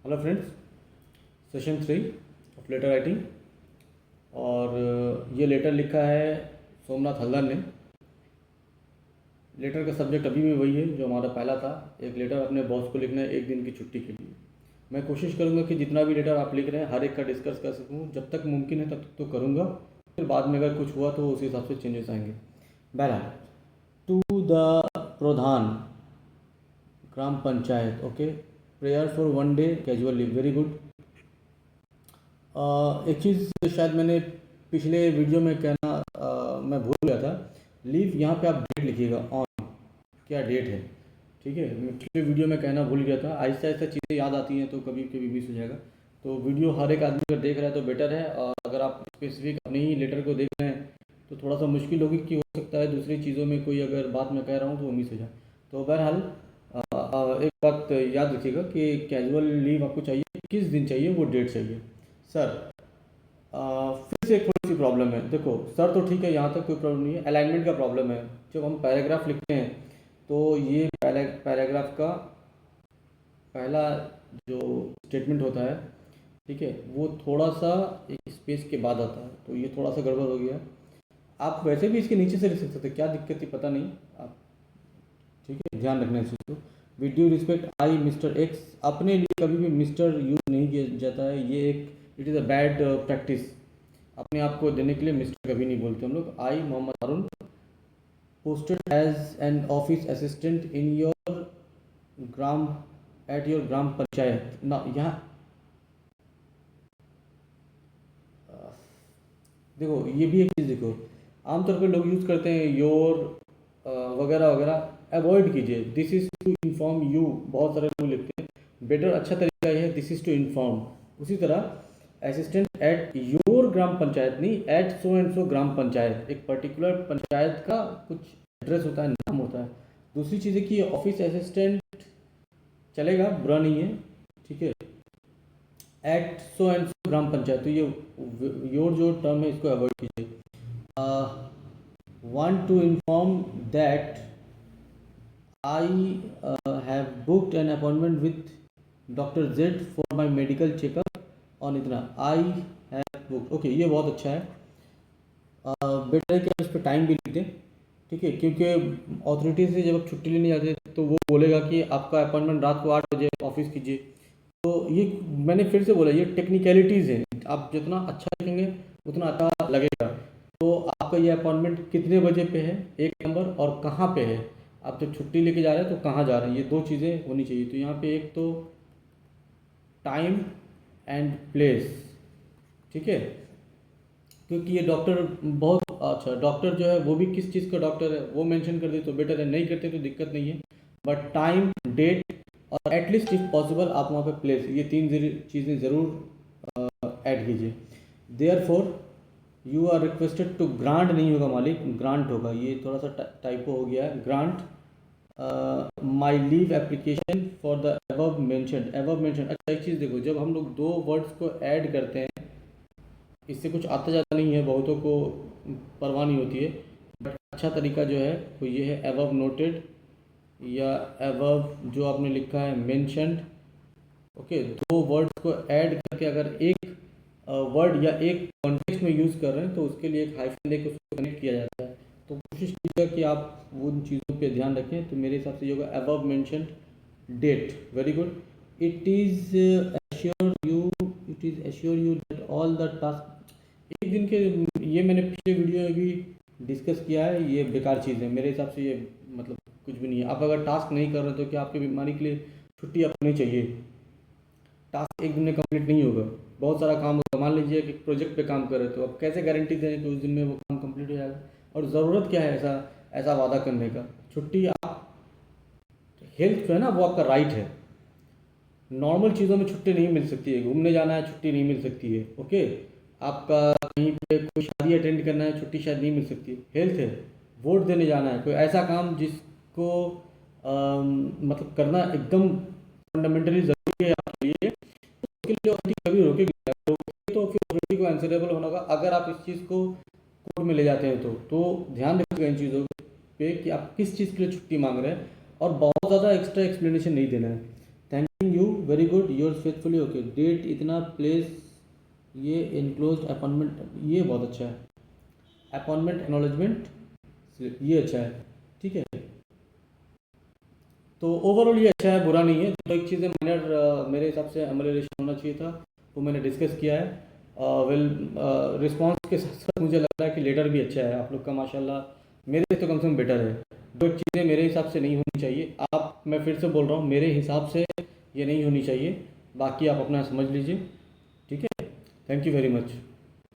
Hello friends, session 3 of letter writing. और ये letter लिखा है सोमनाथ हल्दर ने। लेटर का सब्जेक्ट अभी भी वही है जो हमारा पहला था। एक लेटर अपने बॉस को लिखना है एक दिन की छुट्टी के लिए। मैं कोशिश करूंगा कि जितना भी लेटर आप लिख रहे हैं हर एक का डिस्कस कर सकूं। जब तक मुमकिन है तब तक तो करूंगा, फिर बाद में अगर कुछ हुआ तो उसी हिसाब से चेंजेस आएंगे। बहरहाल, to the pradhan gram panchayat. Okay, prayer for one day casual leave. Very good. एक चीज़ शायद मैंने पिछले वीडियो में कहना मैं भूल गया था। लीव यहाँ पे आप डेट लिखिएगा, ऑन क्या डेट है। ठीक है, मैं पिछले वीडियो में कहना भूल गया था। आहिस्ता आहिस्ता चीज़ें याद आती हैं तो कभी कभी मिस हो जाएगा। तो वीडियो हर एक आदमी अगर देख रहा है तो बेटर है, और अगर आप स्पेसिफिक अपने ही लेटर को देख रहे हैं तो थोड़ा सा मुश्किल होगी कि हो सकता है दूसरी चीज़ों में कोई अगर बात मैं कह रहा हूँ तो वो मिस हो जाए। तो बहरहाल एक बात याद रखिएगा कि कैजुअल लीव आपको चाहिए, किस दिन चाहिए वो डेट चाहिए। सर, फिर से एक थोड़ी सी प्रॉब्लम है। देखो सर तो ठीक है, यहाँ तक कोई प्रॉब्लम नहीं है, अलाइनमेंट का प्रॉब्लम है। जब हम पैराग्राफ लिखते हैं तो ये पैराग्राफ का पहला जो स्टेटमेंट होता है, ठीक है, वो थोड़ा सा एक स्पेस के बाद आता है, तो ये थोड़ा सा गड़बड़ हो गया। आप वैसे भी इसके नीचे से लिख सकते थे, क्या दिक्कत थी पता नहीं आप। ठीक है, ध्यान रखना इस चीज़ को। With due respect I mister x. अपने लिए कभी भी मिस्टर यूज नहीं किया जाता है, ये एक it is a bad practice. अपने आप को देने के लिए मिस्टर कभी नहीं बोलते हम लोग। I Mohammad Haroon posted as an office assistant in your gram at your gram panchayat ना। यहाँ देखो, ये भी एक चीज़ देखो, आमतौर पर लोग यूज़ करते हैं योर वगैरह वगैरह, अवॉइड कीजिए। This is to inform you, बहुत सारे लोग लिखते हैं। बेटर अच्छा तरीका ये है दिस इज़ टू इन्फॉर्म। उसी तरह assistant at your gram panchayat नहीं, at so and so gram panchayat. एक पर्टिकुलर पंचायत का कुछ एड्रेस होता है, नाम होता है। दूसरी चीज़ है कि ऑफिस असिस्टेंट चलेगा, बुरा नहीं है, ठीक है। Eight so and so gram panchayat, तो ये योर जो टर्म है इसको अवॉइड कीजिए। want to inform that I have booked an appointment with Dr. Z for my medical checkup on इतना। I have booked, ओके, ये बहुत अच्छा है। बेटर है कि आप इस पर टाइम भी लिख दें, ठीक है, क्योंकि ऑथोरिटी से जब आप छुट्टी लेने जाते हैं तो वो बोलेगा कि आपका अपॉइंटमेंट रात को 8 बजे ऑफिस कीजिए। तो ये मैंने फिर से बोला, ये टेक्निकलिटीज़ हैं। आप जितना अच्छा लिखेंगे उतना अच्छा लगेगा। तो आपका ये अपॉइंटमेंट कितने बजे पे है, एक नंबर, और कहाँ पे है। आप जब छुट्टी लेके जा रहे हैं तो कहाँ जा रहे हैं, ये दो चीज़ें होनी चाहिए। तो यहाँ पे एक तो टाइम एंड प्लेस, ठीक है, क्योंकि ये डॉक्टर बहुत अच्छा डॉक्टर जो है वो भी किस चीज़ का डॉक्टर है वो मेंशन कर दे तो बेटर है, नहीं करते तो दिक्कत नहीं है। बट टाइम, डेट और एटलीस्ट इफ पॉसिबल आप वहाँ पे प्लेस, ये तीन चीज़ें ज़रूर ऐड कीजिए। Therefore you are requested to, grant नहीं होगा मालिक, ग्रांट होगा, ये थोड़ा सा टाइपो हो गया है। Grant my leave application for the above mentioned. Above mentioned, अच्छा एक चीज़ देखो, जब हम लोग दो वर्ड्स को ऐड करते हैं, इससे कुछ आता जाता नहीं है, बहुतों को परवाह नहीं होती है, बट अच्छा तरीका जो है वो ये है, अबव नोटेड या अबव जो आपने लिखा है मेंशनड। ओके, दो वर्ड्स को ऐड करके अगर एक वर्ड या एक कॉन्टेक्स्ट में यूज़ कर रहे हैं तो उसके लिए एक हाइफन देकर उसको कनेक्ट किया जाता है। तो कोशिश कीजिएगा कि आप उन चीज़ों पे ध्यान रखें। तो मेरे हिसाब से ये होगा above mentioned date. Very good. It is assure you that all the task, एक दिन के, ये मैंने पिछले वीडियो में भी डिस्कस किया है, ये बेकार चीज़ है मेरे हिसाब से, ये मतलब कुछ भी नहीं है। आप अगर टास्क नहीं कर रहे तो क्या आपकी बीमारी के लिए छुट्टी आपको नहीं चाहिए? टास्क एक दिन में कंप्लीट नहीं होगा, बहुत सारा काम होगा। मान लीजिए कि प्रोजेक्ट पे काम कर रहे हो तो आप कैसे गारंटी दें कि उस दिन में वो काम कंप्लीट हो जाएगा? और ज़रूरत क्या है ऐसा ऐसा वादा करने का? छुट्टी आप, हेल्थ जो है ना वो आपका राइट है। नॉर्मल चीज़ों में छुट्टी नहीं मिल सकती है, घूमने जाना है छुट्टी नहीं मिल सकती है, ओके। आपका कहीं पे कोई शादी अटेंड करना है छुट्टी शायद नहीं मिल सकती है, हेल्थ है। वोट देने जाना है, कोई ऐसा काम जिसको मतलब करना एकदम फंडामेंटली ज़रूरी है आपके लिए, उसके लिए अथॉरिटी कभी रोकेगी? तो फिर अथॉरिटी को आंसरेबल होना होगा। अगर आप इस चीज़ को कोर्ट में ले जाते हैं तो ध्यान रखिएगा इन चीज़ों पे कि आप किस चीज़ के लिए छुट्टी मांग रहे हैं, और बहुत ज़्यादा एक्स्ट्रा एक्सप्लेनेशन नहीं देना है। Thank you. Very good, yours faithfully, okay. Date इतना, प्लेस ये, इनक्लोज अपॉइंटमेंट, ये बहुत अच्छा है। अपॉइंटमेंट एक्नॉलेजमेंट ये अच्छा है, ठीक है। तो ओवरऑल ये अच्छा है, बुरा नहीं है। तो एक चीज़ें माइनर मेरे हिसाब से अमेलियोरेशन होना चाहिए था, वो मैंने डिस्कस किया है। वेल, रिस्पांस के साथ साथ मुझे लग रहा है कि लेटर भी अच्छा है आप लोग का, माशाल्लाह। मेरे से तो कम से कम बेटर है। जो चीज़ें मेरे हिसाब से नहीं होनी चाहिए, मैं फिर से बोल रहा हूँ, मेरे हिसाब से ये नहीं होनी चाहिए। बाकी आप अपना समझ लीजिए, ठीक है। Thank you very much.